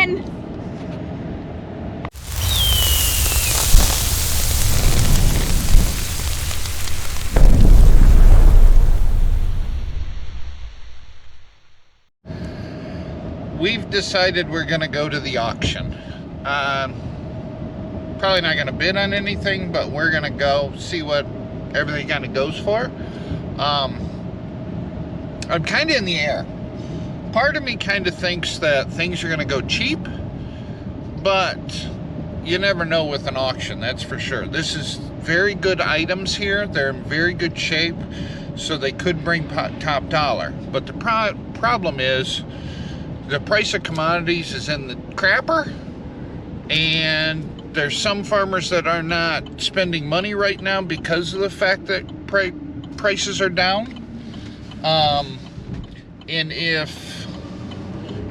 in. We've decided we're going to go to the auction. Probably not going to bid on anything, but we're going to go see what everything kind of goes for. I'm kind of in the air. Part of me kind of thinks that things are going to go cheap, but you never know with an auction, that's for sure. This is very good items here. They're in very good shape, so they could bring top dollar. But the problem is the price of commodities is in the crapper, and there's some farmers that are not spending money right now because of the fact that prices are down. And if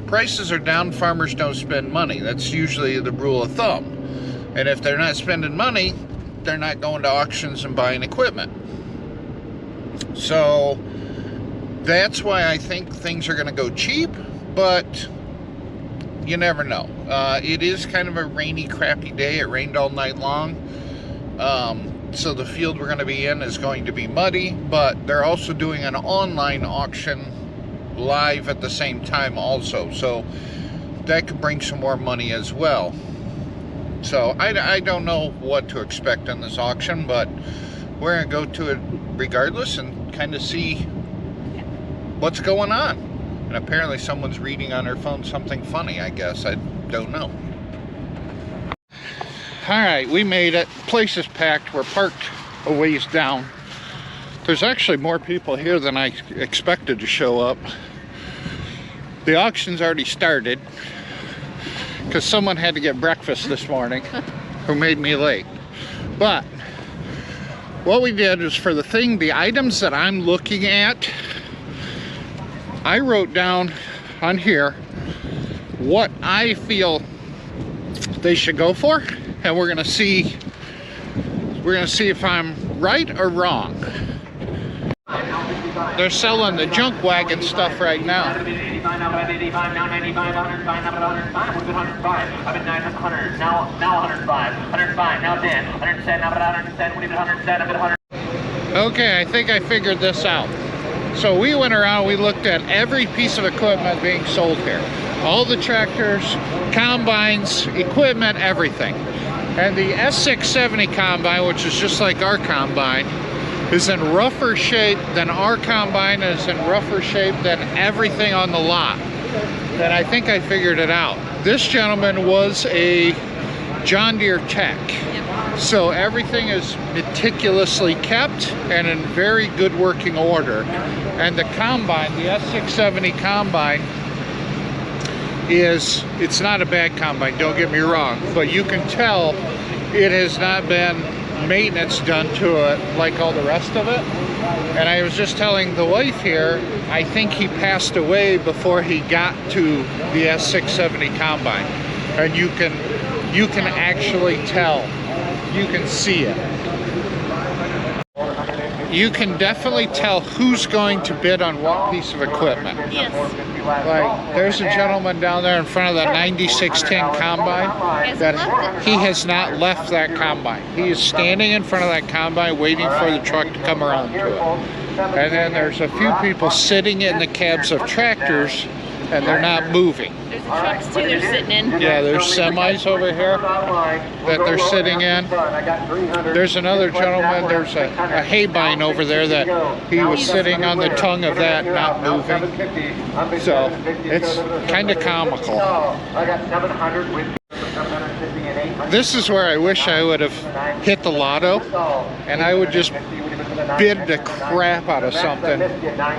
prices are down, farmers don't spend money. That's usually the rule of thumb. And if they're not spending money, they're not going to auctions and buying equipment. So that's why I think things are going to go cheap, but you never know. It is kind of a rainy, crappy day. It rained all night long. So the field we're going to be in is going to be muddy, but they're also doing an online auction live at the same time also. So that could bring some more money as well. So I don't know what to expect in this auction, but we're going to go to it regardless and kind of see what's going on. And apparently someone's reading on their phone something funny, I guess. I don't know. Alright, we made it. Place is packed. We're parked a ways down. There's actually more people here than I expected to show up. The auction's already started because someone had to get breakfast this morning who made me late. But what we did is for the items that I'm looking at, I wrote down on here what I feel they should go for, and we're gonna see if I'm right or wrong. They're selling the junk wagon stuff right now. Okay, I think I figured this out. So we went around, we looked at every piece of equipment being sold here. All the tractors, combines, equipment, everything. And the S670 combine, which is just like our combine, is in rougher shape than our combine, is in rougher shape than everything on the lot. And I think I figured it out. This gentleman was a John Deere tech. So everything is meticulously kept and in very good working order. And the combine, the S670 combine, it's not a bad combine, don't get me wrong, but you can tell it has not been maintenance done to it like all the rest of it. And I was just telling the wife here, I think he passed away before he got to the S670 combine. And you can actually tell. You can see it. You can definitely tell who's going to bid on what piece of equipment. Yes. Like, there's a gentleman down there in front of that 9610 combine that he has not left that combine. He is standing in front of that combine waiting for the truck to come around to it. And then there's a few people sitting in the cabs of tractors and they're not moving. There's the trucks too they're sitting in. Yeah, there's semis over here that they're sitting in. There's another gentleman, there's a haybine over there that he was sitting on the tongue of that, not moving. So it's kind of comical. This is where I wish I would have hit the lotto, and I would just bid the crap out of something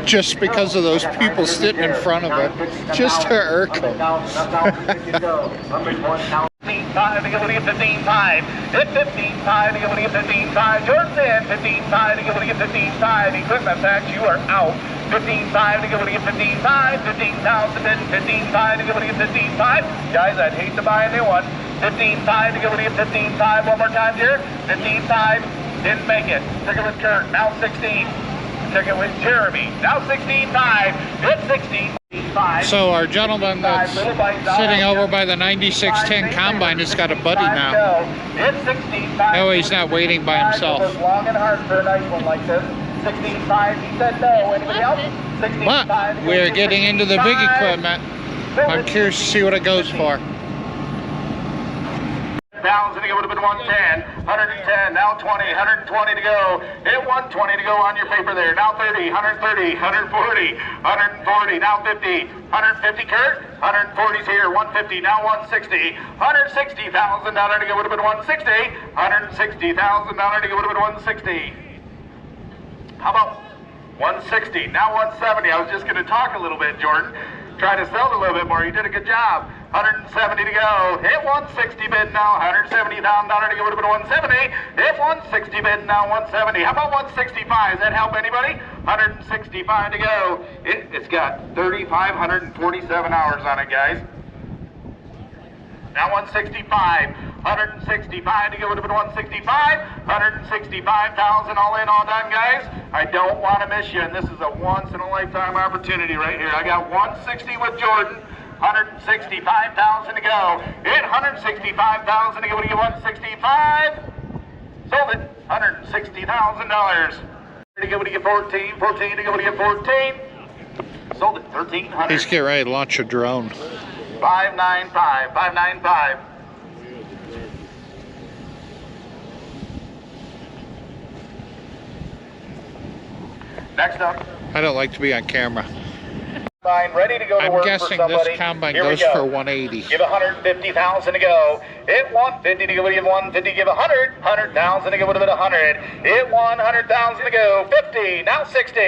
just because of those people sitting in front of it, just to irk them. 15.5 to give it 15.5. Hit 15.5 to give it 15.5. Jordan's in 15.5 to give it 15.5. Equipment facts, you are out. 15.5 to give it 15.5. 15,000 and 15.5 to give it 15.5. Guys, I'd hate to buy a new one. 15.5 to give it 15.5. One more time here. 15.5. Didn't make it. Triggerless turn. Now 16. check it with Jeremy. Now 16.5. It's 16.5. So our gentleman that's sitting over by the 9610 combine has got a buddy now. It's 16.5. No, he's not waiting by himself. It's long and hard for a nice one like this. 16.5. He said no. Anybody else? 16.5. But we're getting into the big equipment. I'm curious to see what it goes for. Pounds, and it would have been 110, 110, now 20, 120 to go. Hit 120 to go on your paper there. Now 30, 130, 140, 140, now 50, 150, Kurt. 140's here, 150, now 160, $160,000 to go would have been 160, $160,000 to go would have been 160. How about 160, now 170. I was just going to talk a little bit, Jordan. Try to sell it a little bit more. You did a good job. 170 to go. Hit 160 bid now. $170,000 to go would have been 170. Hit 160 bid now. 170. How about 165? Does that help anybody? 165 to go. It's got 3,547 hours on it, guys. Now 165. 165 to go would have been 165. 165,000 all in, all done, guys. I don't want to miss you, and this is a once-in-a-lifetime opportunity right here. I got 160 with Jordan. 165,000 to go. Hit 165,000 to go. What do you want? 165. Sold it. $160,000. To go. What do you get? 14. 14 to go. What do you get? 14. Sold it. 1,300. He's getting ready to launch a drone. 595. 595. Next up. I don't like to be on camera. Ready to go to I'm work guessing for somebody. this combine Here goes we go. for 180. Give 150,000 to go. Hit 150 to go. Give 150. Give 100. 100,000 to go. Would have been 100. Hit 100,000 to go. 50. Now 60.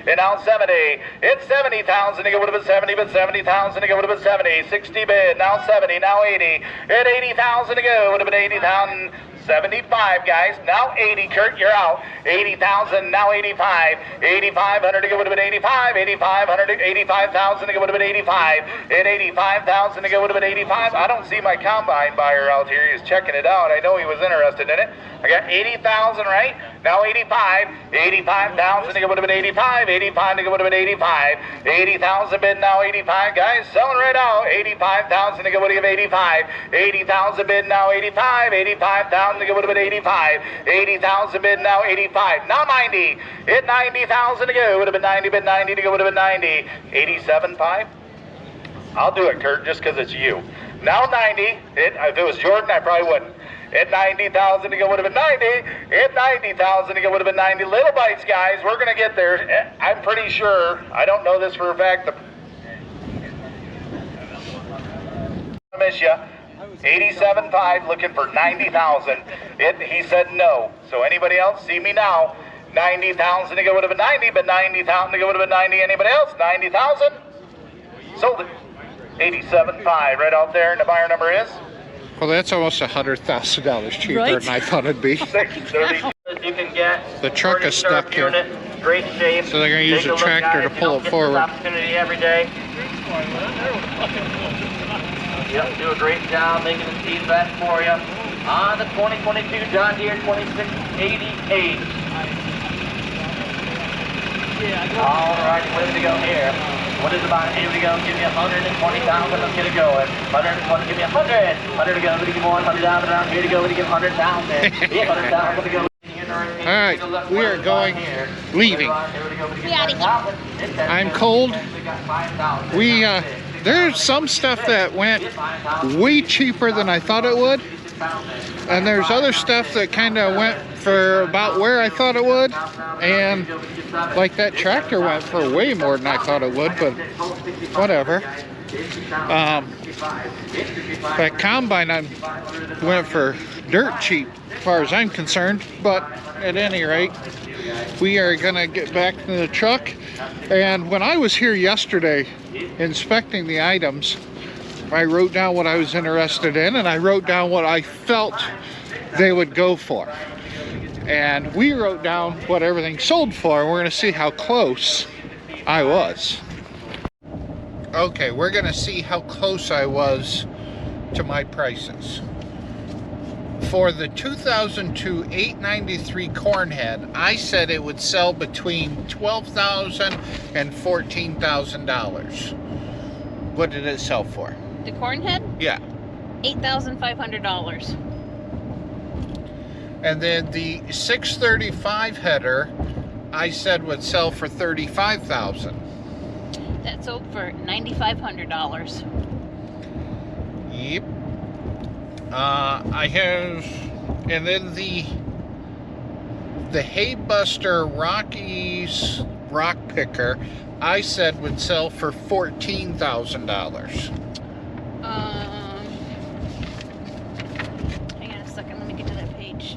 And now 70. Hit 70,000 to go. Would have been 70. But 70,000 to go. Would have been 70. 60 bid. Now 70. Now 80. Hit 80,000 to go. Would have been 80,000. 75, guys. Now 80. Kurt, you're out. 80,000. Now 85. 8,500 to go would have been 85. 8,500. 85,000 to go would have been 85. At 85,000 to go would have been 85. I don't see my combine buyer out here. He's checking it out. I know he was interested in it. I got 80,000, right? Now 85. 85,000 to go would have been 85. 85 to go would have been 85. 80,000 bid. Now 85, guys. Selling right out. 85,000 to go would have been 85. 80,000 bid. Now 85. 85,000 to go would have been 85. 80,000 bid. Now 85. Now 90. Hit 90,000 to go would have been 90. Bid 90 to go would have been 90. 87.5. I'll do it, Kurt, just because it's you. Now 90. If it was Jordan, I probably wouldn't. At 90,000 to go would have been 90. At 90,000 to go would have been 90. Little bites, guys. We're going to get there. I'm pretty sure. I don't know this for a fact. I miss you. 87.5 looking for 90,000. He said no. So anybody else? See me now. 90,000 to go would have been 90. But 90,000 to go would have been 90. Anybody else? 90,000. Sold it. 87.5 right out there. And the buyer number is? Well, that's almost $100,000 cheaper than I thought it'd be. 630. You can get the truck is stuck here. Great shape. So they're going to use a tractor to pull it forward. Opportunity every day. Yep, do a great job making the seat back for you. On the 2022 John Deere 2688. All right, ready to go here. What is about it? Here we go. Give me 120,000. Let's get it going. 120. Give me 100. 100 to go. Let me give 100,000 around. Here to go. Let me give 100,000. 100,000 to go. All right, we are going, leaving. I'm cold. There's some stuff that went way cheaper than I thought it would. And there's other stuff that kind of went for about where I thought it would. And like that tractor went for way more than I thought it would, but whatever. That combine went for dirt cheap as far as I'm concerned, but at any rate, we are gonna get back to the truck. And when I was here yesterday inspecting the items, I wrote down what I was interested in, and I wrote down what I felt they would go for. And we wrote down what everything sold for, and we're gonna see how close I was. Okay, we're gonna see how close I was to my prices. For the 2002 893 Cornhead, I said it would sell between $12,000 and $14,000. What did it sell for? The Cornhead? Yeah. $8,500. And then the 635 header, I said would sell for $35,000. That sold for $9,500. Yep. I have, and then the Haybuster Rockies rock picker, I said would sell for $14,000. Hang on a second, let me get to that page.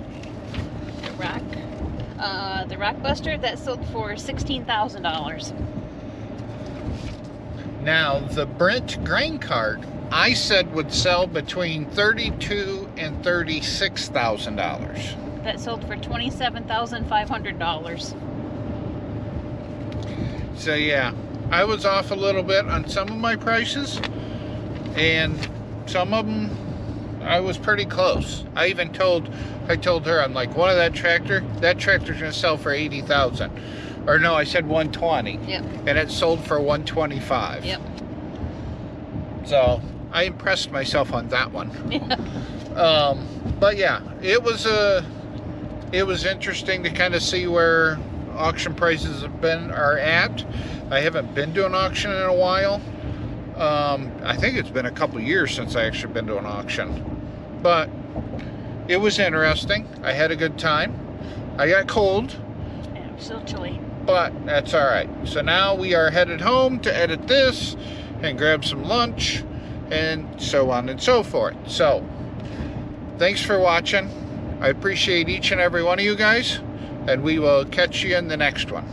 The rock buster, that sold for $16,000. Now the Brent grain cart, I said would sell between $32,000 and $36,000. That sold for $27,500. So yeah, I was off a little bit on some of my prices, and some of them I was pretty close. I told her, I'm like, what of that tractor's gonna sell for $80,000. Or no, I said 120. Yep. And it sold for 125. Yep. So I impressed myself on that one. Yeah. But yeah, it was interesting to kind of see where auction prices are at. I haven't been to an auction in a while. I think it's been a couple years since I actually been to an auction. But it was interesting. I had a good time. I got cold. And it was still chilly. But that's all right. So now we are headed home to edit this and grab some lunch and so on and so forth. So thanks for watching. I appreciate each and every one of you guys, and we will catch you in the next one.